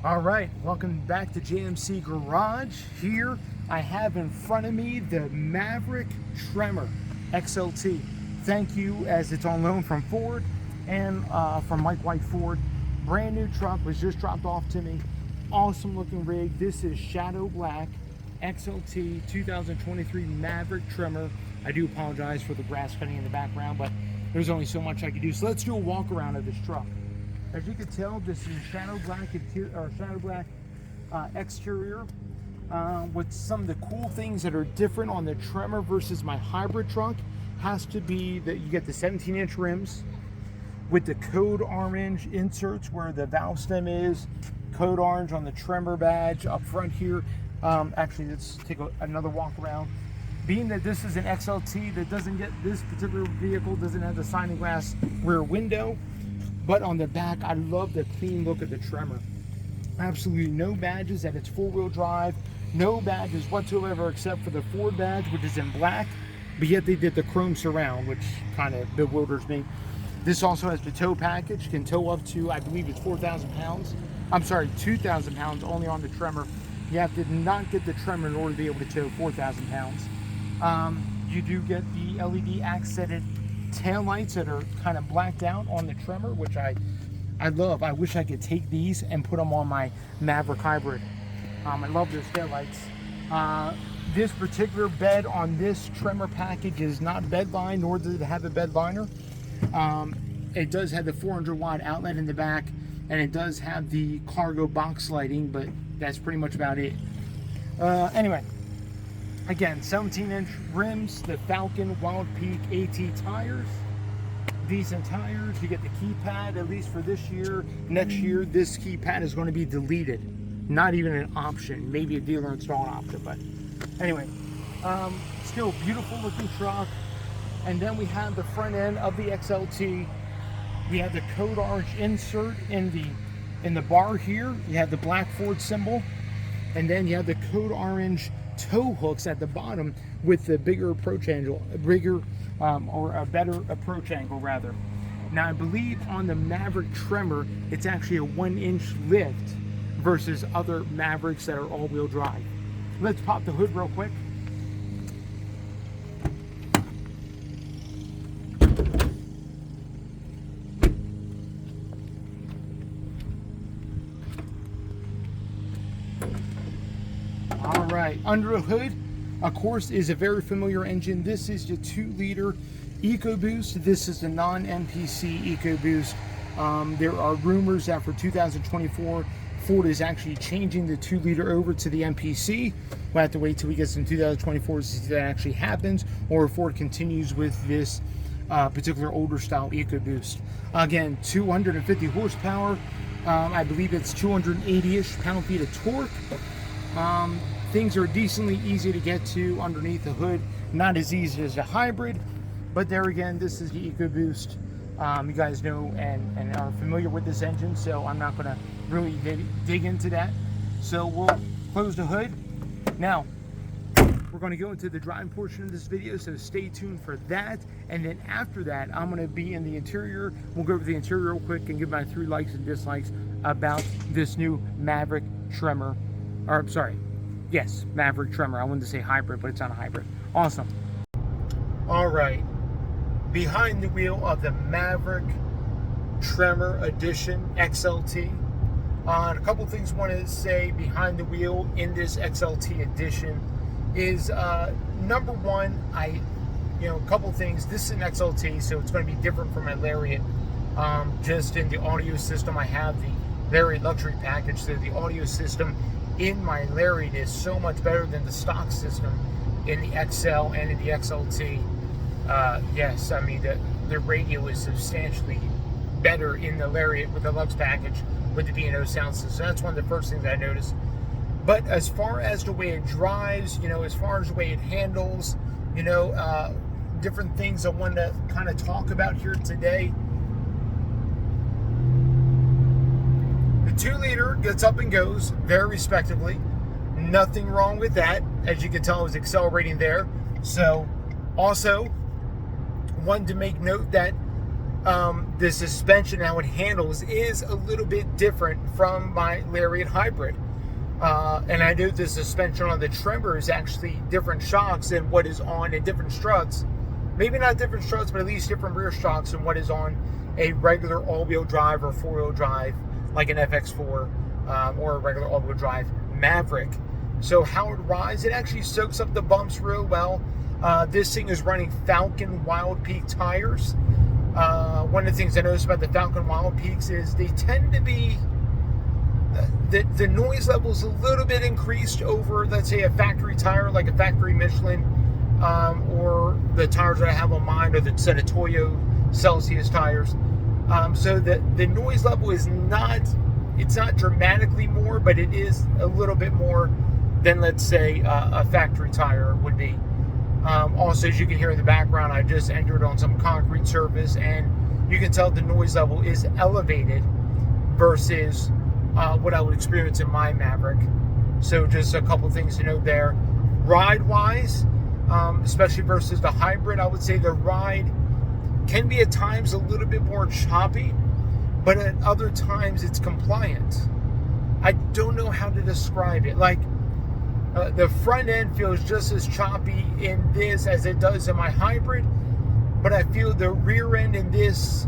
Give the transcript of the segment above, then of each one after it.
All right, welcome back to JMC Garage. Here I have in front of me the Maverick Tremor XLT. Thank you, as it's on loan from Ford and from Mike White Ford. Brand new truck, was just dropped off to me. Awesome looking rig. This is Shadow Black XLT 2023 Maverick Tremor. I do apologize for the grass cutting in the background, but there's only so much I can do. So let's do a walk around of this truck. As you can tell, this is Shadow Black interior, or Shadow Black exterior. With some of the cool things that are different on the Tremor versus my hybrid truck has to be that you get the 17-inch rims with the code orange inserts where the valve stem is, code orange on the Tremor badge up front here. Actually, let's take another walk around. Being that this is an XLT, that doesn't get, this particular vehicle doesn't have the sliding glass rear window. But on the back, I love the clean look of the Tremor. Absolutely no badges, that it's four-wheel drive. No badges whatsoever except for the Ford badge, which is in black. But yet they did the chrome surround, which kind of bewilders me. This also has the tow package, can tow up to, I believe it's 4,000 pounds. I'm sorry, 2,000 pounds only on the Tremor. You have to not get the Tremor in order to be able to tow 4,000 pounds. You do get the LED accented tail lights that are kind of blacked out on the Tremor, which I love. I wish I could take these and put them on my Maverick Hybrid. I love those tail lights. This particular bed on this Tremor package is not bed line, nor does it have a bed liner. It does have the 400 watt outlet in the back, and it does have the cargo box lighting, but that's pretty much about it. Anyway, again, 17-inch rims, the Falcon Wild Peak AT tires, decent tires. You get the keypad, at least for this year. Next year, this keypad is going to be deleted. Not even an option, maybe a dealer install option, but anyway, still beautiful looking truck. And then we have the front end of the XLT. We have the code orange insert in the bar here. You have the black Ford symbol, and then you have the code orange tow hooks at the bottom with the bigger approach angle, or a better approach angle rather. Now I believe on the Maverick Tremor it's actually a 1-inch lift versus other Mavericks that are all-wheel drive. Let's pop the hood real quick. All right, under the hood, of course, is a very familiar engine. This is the 2-liter EcoBoost. This is the non-MPC EcoBoost. There are rumors that for 2024, Ford is actually changing the 2-liter over to the MPC. We'll have to wait till we get some 2024 to see if that actually happens, or if Ford continues with this particular older style EcoBoost. Again, 250 horsepower. I believe it's 280-ish pound-feet of torque. Things are decently easy to get to underneath the hood. Not as easy as a hybrid, but there again, this is the EcoBoost. You guys know and are familiar with this engine, so I'm not going to really dig into that. So we'll close the hood. Now, we're going to go into the driving portion of this video, so stay tuned for that. And then after that, I'm going to be in the interior. We'll go over the interior real quick and give my 3 likes and dislikes about this new Maverick Tremor. Or, I'm sorry, yes, Maverick Tremor. I wanted to say hybrid, but it's not a hybrid. Awesome. All right, behind the wheel of the Maverick Tremor Edition XLT. A couple things I want to say behind the wheel in this XLT Edition is number one, a couple things. This is an XLT, so it's going to be different from my Lariat. Just in the audio system, I have the Lariat luxury package, so the audio system in my Lariat is so much better than the stock system in the XL and in the XLT. Yes, I mean the radio is substantially better in the Lariat with the Lux package with the B&O sound system. So that's one of the first things I noticed. But as far as the way it drives, as far as the way it handles, different things I want to kind of talk about here today. The 2-liter gets up and goes very respectively. Nothing wrong with that. As you can tell, I was accelerating there. So also wanted to make note that the suspension, how it handles, is a little bit different from my Lariat Hybrid. And I know the suspension on the Tremor is actually different shocks than what is on in different struts. Maybe not different struts, but at least different rear shocks than what is on a regular all-wheel drive or four-wheel drive, like an FX4 or a regular all-wheel drive Maverick. So how it rides, it actually soaks up the bumps real well. This thing is running Falcon Wild Peak tires. One of the things I noticed about the Falcon Wild Peaks is they tend to be, the noise level is a little bit increased over, let's say, a factory tire, like a factory Michelin, or the tires that I have on mine, or the set of Toyo Celsius tires. So the noise level is not, it's not dramatically more, but it is a little bit more than, let's say, a factory tire would be. Also, as you can hear in the background, I just entered on some concrete surface, and you can tell the noise level is elevated versus what I would experience in my Maverick. So just a couple things to note there. Ride-wise, especially versus the Hybrid, I would say the ride can be at times a little bit more choppy, but at other times it's compliant. I don't know how to describe it. Like, the front end feels just as choppy in this as it does in my Hybrid, but I feel the rear end in this,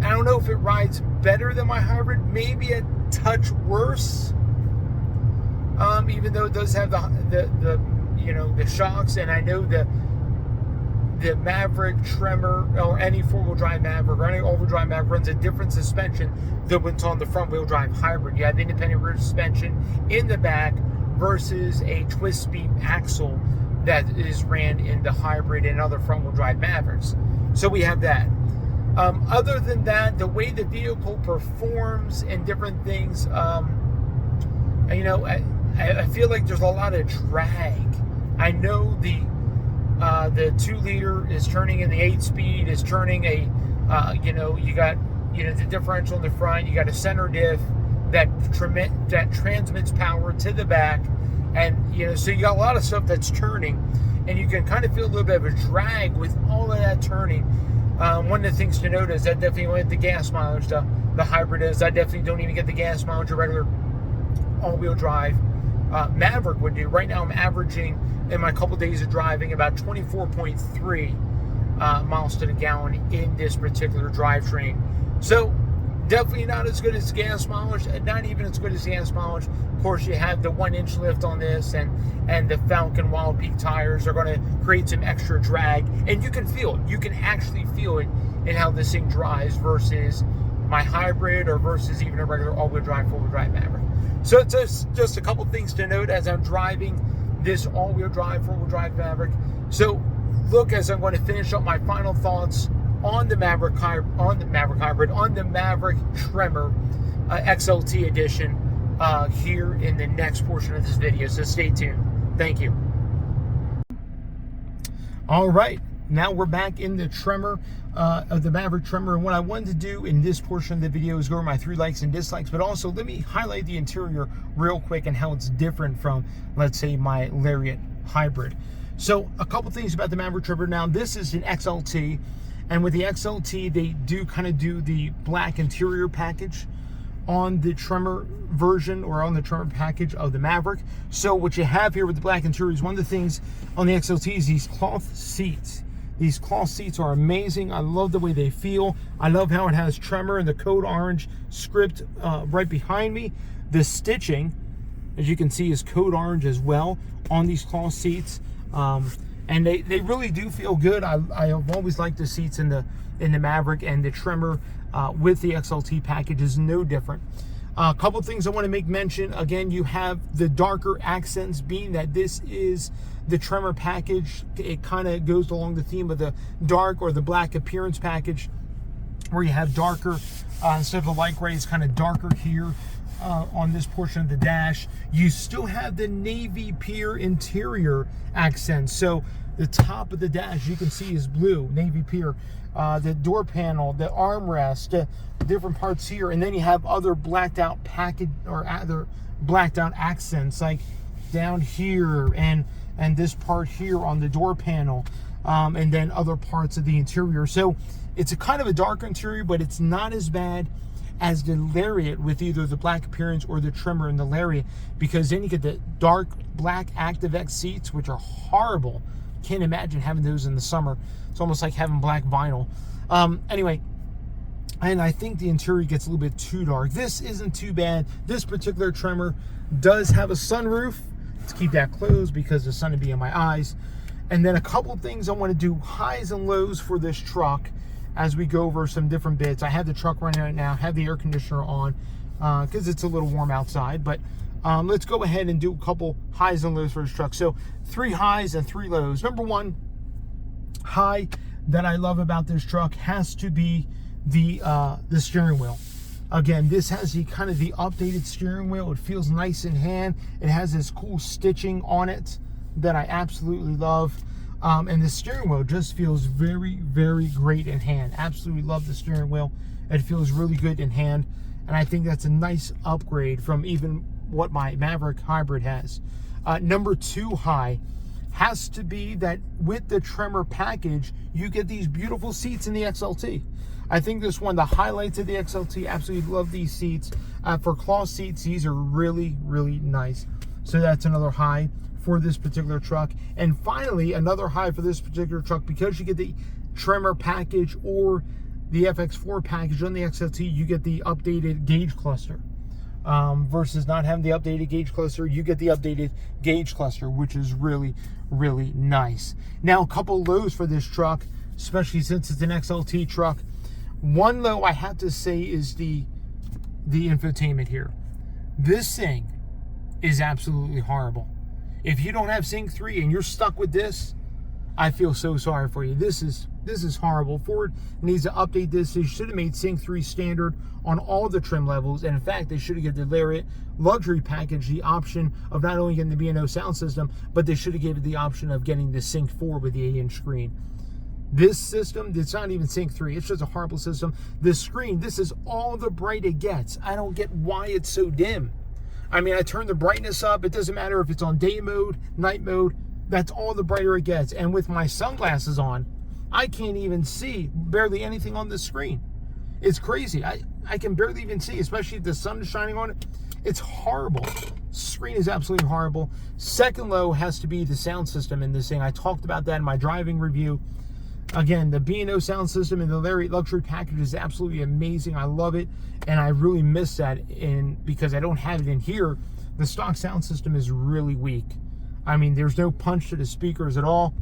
I don't know if it rides better than my Hybrid, maybe a touch worse, even though it does have the you know, the shocks. And I know the Maverick Tremor, or any four-wheel drive Maverick or any all-wheel drive Maverick, runs a different suspension than what's on the front-wheel drive Hybrid. You have independent rear suspension in the back versus a twist beam axle that is ran in the Hybrid and other front-wheel drive Mavericks. So we have that. Other than that, the way the vehicle performs and different things, you know, I feel like there's a lot of drag. I know the 2-liter is turning in the 8-speed, is turning a, you know, you got, you know, the differential in the front, you got a center diff that transmits power to the back, and, you know, so you got a lot of stuff that's turning, and you can kind of feel a little bit of a drag with all of that turning. One of the things to note is that definitely won't get the gas mileage the Hybrid is. I definitely don't even get the gas mileage a regular all-wheel drive Maverick would do. Right now I'm averaging, in my couple days of driving, about 24.3 miles to the gallon in this particular drivetrain. So definitely not as good as gas mileage, not even as good as gas mileage. Of course, you have the 1-inch lift on this, and the Falcon Wild Peak tires are going to create some extra drag, and you can feel it. You can actually feel it in how this thing drives versus my Hybrid or versus even a regular all-wheel drive, four-wheel drive Maverick. So it's just a couple things to note as I'm driving this all-wheel drive, four-wheel drive Maverick. So look, as I'm going to finish up my final thoughts on the Maverick Hybrid, on the Maverick Tremor XLT edition here in the next portion of this video. So stay tuned. Thank you. All right, now we're back in the Tremor, of the Maverick Tremor, and what I wanted to do in this portion of the video is go over my 3 likes and dislikes, but also let me highlight the interior real quick and how it's different from, let's say, my Lariat Hybrid. So a couple things about the Maverick Tremor. Now, this is an XLT, and with the XLT, they do kind of do the black interior package on the Tremor version, or on the Tremor package of the Maverick. So what you have here with the black interior is one of the things on the XLT is these cloth seats. These cloth seats are amazing. I love the way they feel. I love how it has Tremor and the code orange script right behind me. The stitching, as you can see, is code orange as well on these cloth seats. And they really do feel good. I have always liked the seats in the Maverick, and the Tremor with the XLT package is no different. A couple things I want to make mention. Again, you have the darker accents, being that this is the Tremor package. It kind of goes along the theme of the dark or the black appearance package, where you have darker, instead of the light gray, it's kind of darker here on this portion of the dash. You still have the navy pier interior accents. So the top of the dash, you can see, is blue, navy pier. The door panel, the armrest, different parts here, and then you have other blacked out package or other blacked out accents, like down here and this part here on the door panel. and then other parts of the interior. So it's a kind of a darker interior, but it's not as bad as the Lariat with either the black appearance or the Tremor in the Lariat, because then you get the dark black ActiveX seats, which are horrible. Can't imagine having those in the summer. It's almost like having black vinyl. Anyway, and I think the interior gets a little bit too dark. This isn't too bad. This particular Tremor does have a sunroof. Let's keep that closed because the sun would be in my eyes. And then a couple of things I want to do, highs and lows for this truck as we go over some different bits. I have the truck running right now, have the air conditioner on because it's a little warm outside. But let's go ahead and do a couple highs and lows for this truck. So 3 highs and 3 lows. Number 1 high that I love about this truck has to be the steering wheel. Again, this has the kind of the updated steering wheel. It feels nice in hand. It has this cool stitching on it that I absolutely love. And the steering wheel just feels very, very great in hand. Absolutely love the steering wheel. It feels really good in hand. And I think that's a nice upgrade from even what my Maverick Hybrid has. Number 2 high has to be that with the Tremor package, you get these beautiful seats in the XLT. I think this one, the highlights of the XLT, absolutely love these seats. For cloth seats, these are really, really nice. So that's another high for this particular truck. And finally, another high for this particular truck, because you get the Tremor package or the FX4 package on the XLT, you get the updated gauge cluster. Versus not having the updated gauge cluster, you get the updated gauge cluster, which is really, really nice. Now, a couple lows for this truck, especially since it's an XLT truck. One low I have to say is the infotainment here. This thing is absolutely horrible. If you don't have Sync 3 and you're stuck with this, I feel so sorry for you. This is horrible. Ford needs to update this. They should have made Sync 3 standard on all the trim levels. And in fact, they should have given the Lariat luxury package the option of not only getting the B&O sound system, but they should have given the option of getting the Sync 4 with the 8-inch screen. This system, it's not even Sync 3. It's just a horrible system. This screen, this is all the bright it gets. I don't get why it's so dim. I mean, I turn the brightness up. It doesn't matter if it's on day mode, night mode. That's all the brighter it gets. And with my sunglasses on, I can't even see barely anything on the screen. It's crazy. I can barely even see, especially if the sun is shining on it. It's horrible. Screen is absolutely horrible. Second low has to be the sound system in this thing. I talked about that in my driving review. Again, the B&O sound system and the Lariat luxury package is absolutely amazing. I love it, and I really miss that because I don't have it in here. The stock sound system is really weak. I mean, there's no punch to the speakers at all.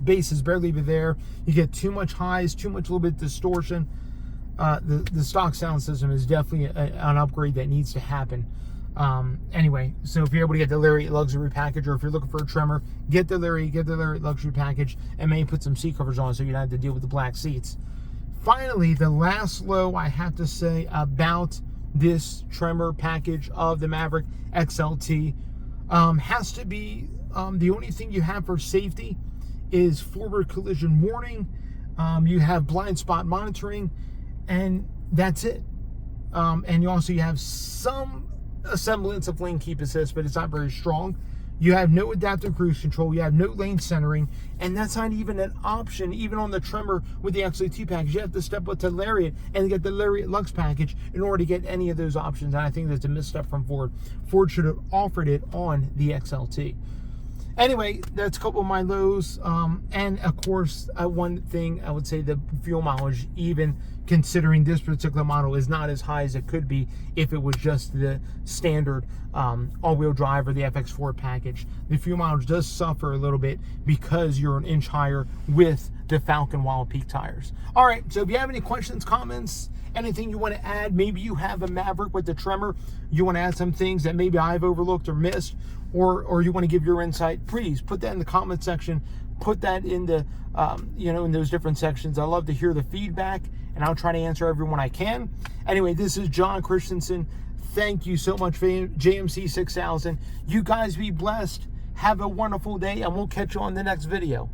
Bass is barely even there. You get too much highs, too much little bit distortion. The stock sound system is definitely an upgrade that needs to happen. Anyway, so if you're able to get the Lariat luxury package, or if you're looking for a Tremor, get the Lariat luxury package, and maybe put some seat covers on so you don't have to deal with the black seats. Finally, the last low I have to say about this Tremor package of the Maverick XLT has to be the only thing you have for safety is forward collision warning. You have blind spot monitoring, and that's it. And you have a semblance of lane keep assist, but it's not very strong. You have no adaptive cruise control. You have no lane centering, and that's not even an option. Even on the Tremor with the XLT package, you have to step up to Lariat and get the Lariat Lux package in order to get any of those options. And I think that's a misstep from Ford. Ford should have offered it on the XLT. Anyway, that's a couple of my lows. And of course, one thing I would say, the fuel mileage, even considering this particular model, is not as high as it could be if it was just the standard all-wheel drive or the FX4 package. The fuel mileage does suffer a little bit because you're an inch higher with the Falcon Wild Peak tires. All right, so if you have any questions, comments, anything you want to add, maybe you have a Maverick with the Tremor, you want to add some things that maybe I've overlooked or missed, or you want to give your insight, please put that in the comment section. Put that in the, in those different sections. I love to hear the feedback, and I'll try to answer everyone I can. Anyway, this is John Christensen. Thank you so much for JMC 6000. You guys be blessed. Have a wonderful day, and we'll catch you on the next video.